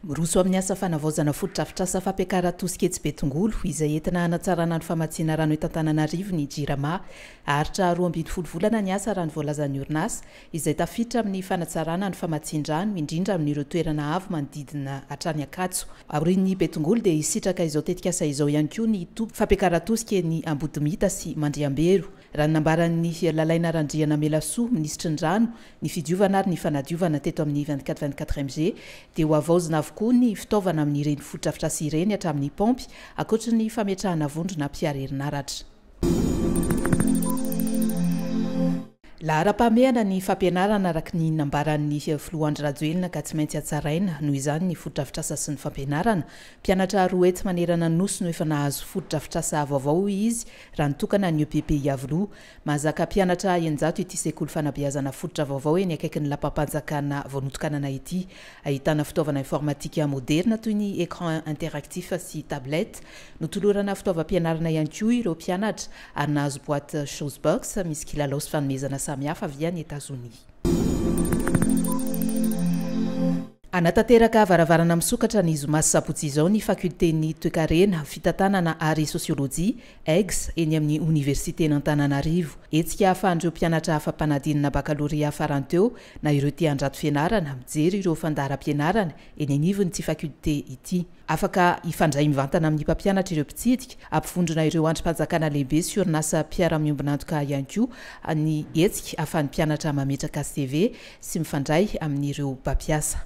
Roso amin'ny asa fanavaozana fotodrafitrasa fampiakaratosika etsy Betongolo izay entina hanatsarana ny famatsiana rano eto Antananarivo ny Jirama. Aharitra 12 volana ny asa raha ny voalazan'ny orinasa izay tafiditra amin'ny fanatsarana ny famatsin-drano indrindra amin'ireo toerana avo manodidina hatrany Ankatso. Aorian'ny Betongolo dia hisitraka izao tetikasa izao ihany koa ny tompom fampiakaratosika ny Ambodimita sy Mandriambero. Raha nambaran'ny lalaina Randriana Melasoa minisitry ny rano ny fidiovana ary ny fanadiovana teto amin'ny 24/24 dia ho avaozina avokoa ny fitaovana amin'ireny fotodrafitrasa ireny hatramin'ny pompy ankoatra ny fametrahana vondrona mpiara-herinaratra. Lahara-pahamehana ny fampianarana araka ny nambaran'ny Filoandry Rajoelina ka tsy maintsy hatsaraina noho izany ny fotodrafitrasa sy ny fampianarana. Mpianatra roa eto manerana ny nosy no efa nahazo fotodrafitrasa vaovao izy raha nitokana ny EPP Iavoloha. Mahazaka mpianatra 100 ity sekoly fanabeazana fototra vaovao eny akaikin'ny lapam-panjakana voanotokanana ity. Ahitana fitaovana informatika moderna toy ny écran interactif sy tablette. Notolorana fitaovam-pianarana ihany koa ireo mpianatra ary nahazo boîte Showsbox misy kilalao sy fanomezana samihafa avy any Etazonia. Anatanteraka varavarana misokatra ny Zoma sy Sabotsy izao ny fakulten'ny toe-karena fitantanana ary sosiolojia EGS eny amin'ny Universitény Antananarivo. Etsika ahafahan'ireo mpianatra afa-panadinana bakalorea faranteo na ireo tia handrato fianarana mijery ireo fandaharam-pianarana eny anivon'ny ity fakulte ity. Afaka ifandray mivantana amin'ny mpampianatra ireo mpitsidika, ampifondrona ireo andrim-panjakana lehibe sy orinasa mpiara-miombonantoka ihany koa ny etsika ahafahan'ny mpianatra mametraka CV sy mifandray amin'ireo mpampiasa.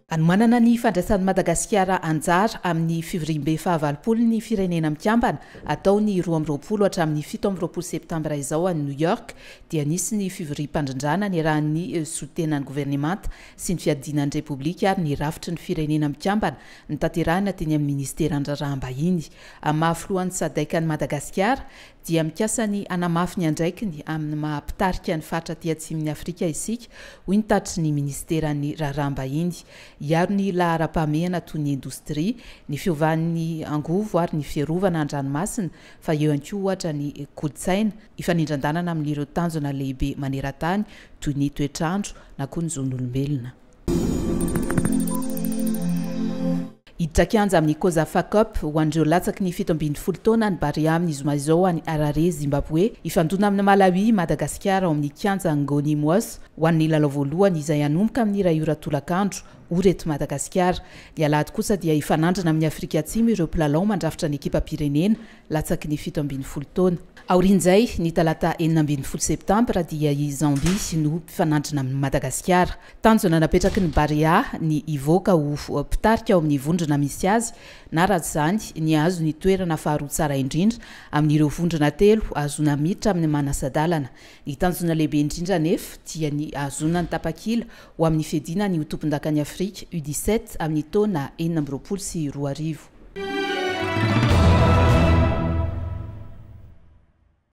Anomanana ny fandraisan'ny Madagasikara anjara amin'ny Fevrier 20 ny firenena mikambana ataony 12 hatramin'ny 17 septambra izao any New York dia nisy ny fivoriam-pandrindrana ny rahan'ny sotenan'ny gouvernemanta sy ny fiadinan'ny repoblika ary ny rafitry ny firenena mikambana ny tanterahana teny amin'ny ministeran raham-bahiny. Amin'ny mahafilohan'ny sadaikan'ny Madagasikara dia mikasa ny anamafy ny andraikiny amin'ny mahampitarika ny faritra aty atsimon'ny Afrika isika hoy ny tatitry ny ministeran'ny raham-bahiny. Iaro ny lahara-pahamehana toy ny indostria, ny fiovan'ny angovo ary ny fiarovana an-dranomasina fa eo ihany koa ohatra ny kolotsaina ifanindran-danana amin'ireo tanjona lehibe maneran-tany toy ny toetrandro na koa ny zon'olombelona. Hiditra kianja amin'ny Kozafa Cup ho an'ireo latsaky ny 17 taona ny Barea amin'ny Zoma izao any Harare, Zimbabwe. Ifandona amin'ny Malawi, Madagasikara ao amin'ny kianja Ngoni Moas ho an'ny lalao voalohany izay hanomboka amin'ny iray ora tolakandro oreto Madagasikara. Ny alahady kosa dia ifanandrana amin'ny Afrika Atsimo ireo mpilalao mandrafitra ny ekipa pirenena latsaky ny 17 taona. Aorian'izay ny talata 19 septambra dia i Zambia no mpifanandrana amin'ny Madagasikara. Tanjona napetraky ny Barea ny ivoaka ho mpitarika ao amin'ny vondrona misy azy na raha izany ny azo ny toerana faharoa tsara indrindra amin'ireo vondrona telo azona miditra amin'ny manasadalana. Ny tanjona lehibe indrindra nefa dia ny azona ny tapakila ho amin'ny fiadina ny tompon-dakany Afrika U17 amin'ny taona 2022.